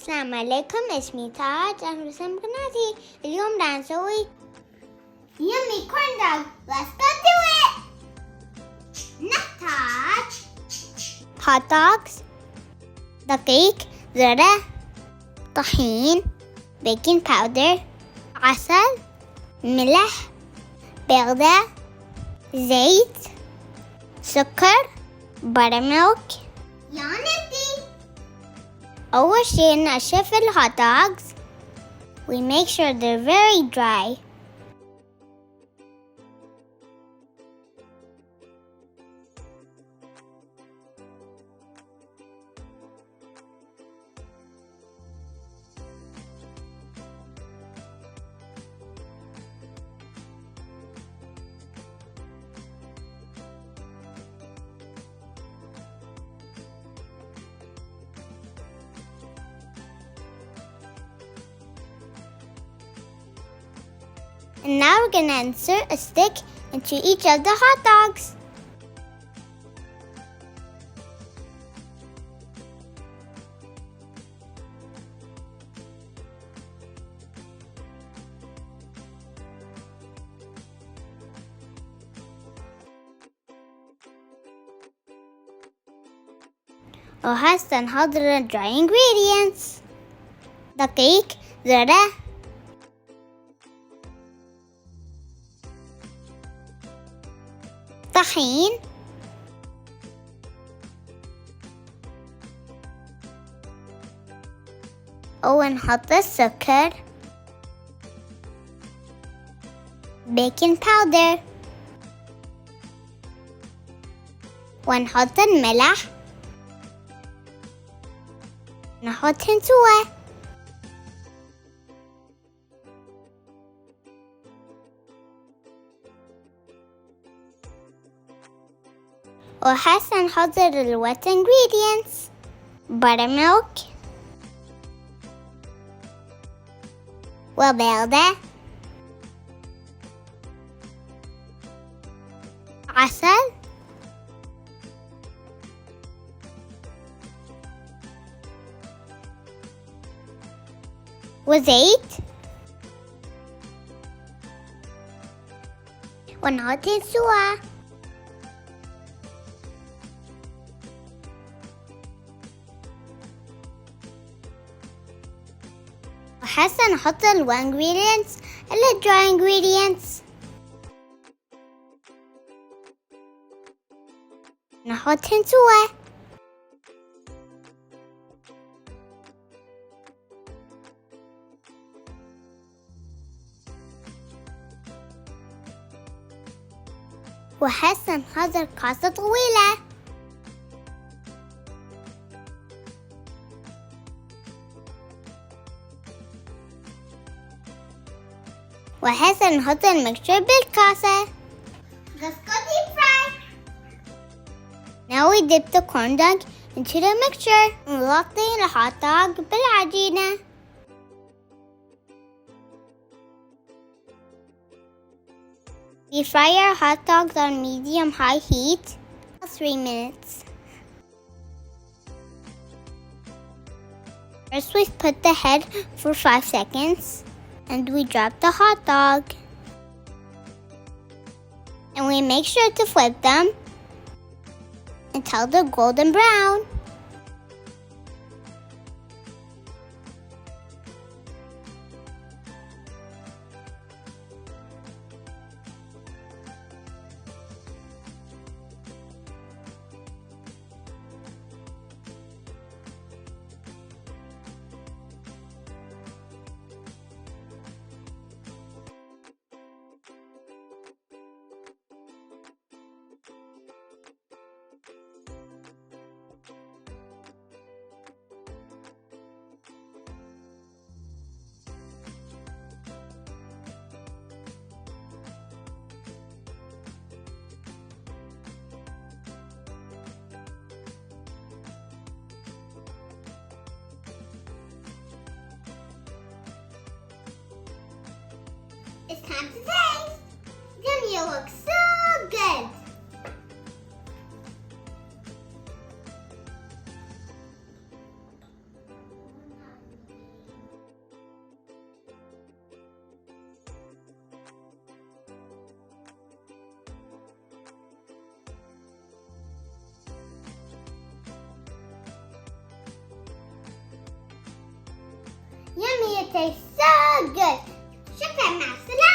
السلام عليكم، اسمي تاج، أهلا وسهلا بقناتي. اليوم راح نسوي يمي كورن دوغ. Let's go do it. نحتاج hot dogs، دقيق، ذرة، طحين، بيكنج باودر، عسل، ملح، بيضة، زيت، سكر، buttermilk. أول شيء نشف الهوت دوغز. We make sure they're very dry. And now we're going to insert a stick into each of the hot dogs. وهسه نحضر dry ingredients. دقيق، ذرة، طحين، ونحط السكر، بيكنج باودر، ونحط الملح، نحطهم سوا. وهسه نحضر الوet ingredients. buttermilk، وبيضة، عسل، وزيت، ونحطهم سوا. وهسه نحط ingredients اللي dry ingredients. نحطهم سوا. وهسه نحضر كاسة طويلة. وهسه نحط المكسر بالكاسة. Let's go deep fry. Now we dip the corn dog into the mixture. ونغطي الهوت دوغ بالعجينة. We fry our hot dogs on medium-high heat for 3 minutes. First we put the head for 5 seconds. And we drop the hot dog. And we make sure to flip them until they're golden brown. It's time to taste. Yummy, it looks so good. it tastes so good. شكرا، مع السلامة.